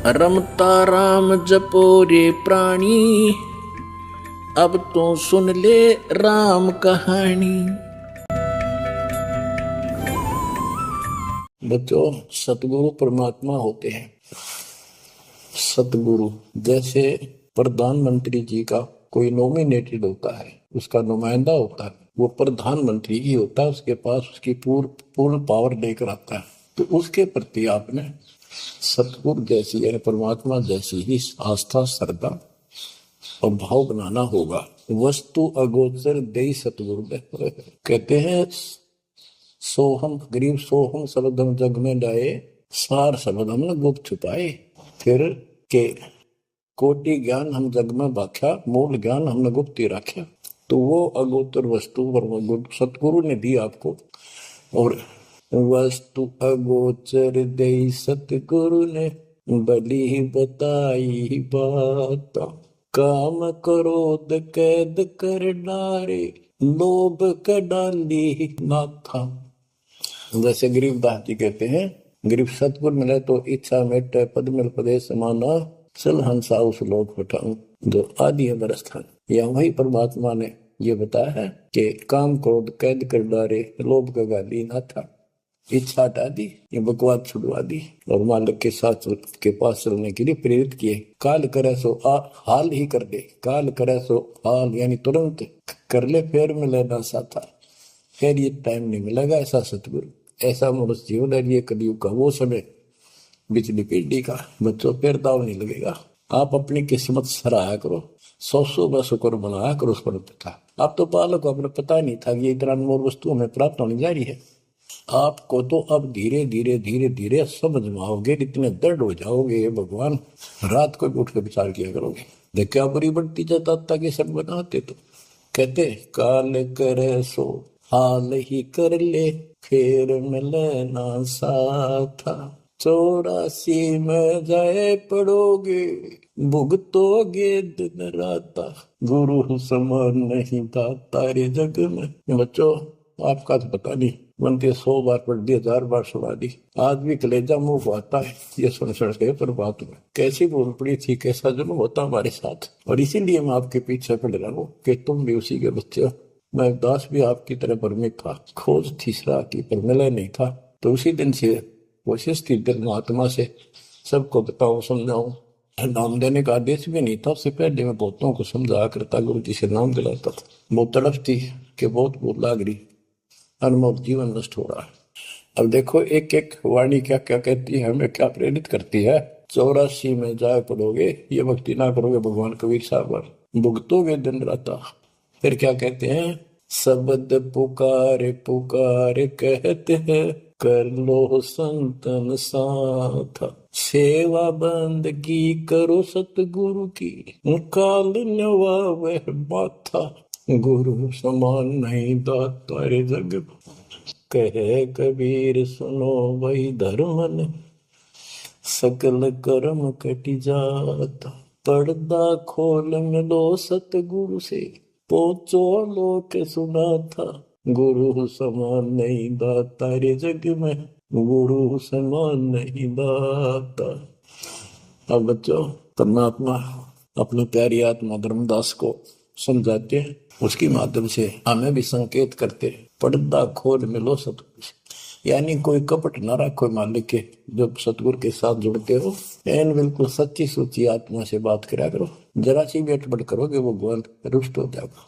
रमता राम जपो रे प्राणी, अब तो सुन ले राम कहानी। बच्चों, सतगुरु परमात्मा होते हैं। सतगुरु जैसे प्रधानमंत्री जी का कोई नॉमिनेटेड होता है, उसका नुमाइंदा होता है, वो प्रधानमंत्री ही होता है, उसके पास उसकी पूर्ण पावर लेकर आता है। तो उसके प्रति आपने सतगुरु जैसी यानी परमात्मा जैसी ही आस्था, श्रद्धा और भाव बनाना होगा। वस्तु अगोचर दे सतगुरु कहते हैं, सोहम गरीब सोहम शब्द हम जग में लाए, सार शब्द हमने गुप्त छुपाए। फिर के कोटि ज्ञान हम जग में बाख्या, मूल ज्ञान हमने गुप्त ही रखा। तो वो अगोचर वस्तु सतगुरु ने दी आपको। और वस्तु अगोचर दे सतगुरु ने, बली बताई बात। काम क्रोध कैद कर डारे, लोभ का डाली नाथा। जैसे गरीब दास जी कहते हैं, गरीब सतगुरु मिले तो इच्छा मेटे, पद मिल पदे समाना, चल हंसा उस लोक पठाऊं जो आदि है बरस्थान। या वही परमात्मा ने ये बताया है कि काम क्रोध कैद कर डारे, लोभ का गाली ना था, इच्छा हटा दी, ये बकवाद छुड़वा दी और मालिक के साथ के पास चलने के लिए प्रेरित किए। काल करे सो हाल ही कर दे, काल करे सो हाल यानी तुरंत कर ले, फिर मिले ना साथा, फिर ये टाइम नहीं मिलेगा। ऐसा सतगुरु, ऐसा मनुष्य जीवन है ये कलयुग का वो समय, बिजली पीढ़ी का। बच्चों फिर दाव नहीं लगेगा। आप अपनी किस्मत सराहा करो, 100 शुक्र बनाया करो उस पर पिता। आप तो बालक को अपने पता नहीं था कि इतना अनमोल वस्तु हमें प्राप्त होने जा रही है। आपको तो अब धीरे धीरे धीरे धीरे समझ में आओगे, इतने दर्द हो जाओगे ये भगवान, रात को भी उठ कर विचार किया करोगे। देखा बुरी बढ़ती जाता कि सब बनाते तो कहते काल करे सो हाल ही कर ले, फिर मिले ना साथा। 84 में जाए पड़ोगे, भुगतोगे दिन राता, गुरु समान नहीं था तारे जग में। बच्चों, आपका तो पता नहीं, बनते 100 बार पढ़ दी, 1000 बार सुना दी, आज भी कलेजा मुंह को आता है ये सुन के। पर बात में कैसी भूल पड़ी थी, कैसा जुल्म होता हमारे साथ। और इसीलिए मैं आपके पीछे पड़ रहा हूँ कि तुम भी उसी के बच्चे हो। मैं दास भी आपकी तरह भ्रमित था, खोज तीसरा की पर मिला नहीं था। तो उसी दिन से कोशिश थी दिल महात्मा से सबको बताऊं, समझाऊं। नाम देने का आदेश भी नहीं था, उससे पहले मैं बहुतों को समझाया करता, गुरु जी से नाम दिलाता था। बहुत तड़फ थी कि बहुत भूल लाग रही, अनमोल जीवन नष्ट हो रहा है। अब देखो एक एक वाणी क्या क्या कहती है, हमें क्या प्रेरित करती है। 84 में जाए पड़ोगे, ये भक्ति ना करोगे भगवान कबीर साहब, भुगतोगे दिन राता। फिर क्या कहते हैं, शब्द पुकार पुकार कहते हैं, कर लो संतन साथ। सेवा बंदगी करो सतगुरु की, काल नवावे माथा, गुरु समान नहीं दाता रे जग। कहे कबीर सुनो वही धर्मन, सकल कर्म कटी जाता। पर्दा खोल मिलो सतगुरु से, पहुंचो लोक सुना था, गुरु समान नहीं दाता रे जग में, गुरु समान नहीं दाता। अब बच्चों, परमात्मा अपनी प्यारी आत्मा धर्मदास को समझाते हैं, उसके माध्यम से हमें भी संकेत करते हैं। पर्दा खोल मिलो सतगुरु से, यानी कोई कपट ना रखो मालिक के। जब सतगुरु के साथ जुड़ते हो, एन बिल्कुल सच्ची सुची आत्मा से बात करा करो। जरा सी भी अटपट करोगे वो भगवान रुष्ट हो जाएगा।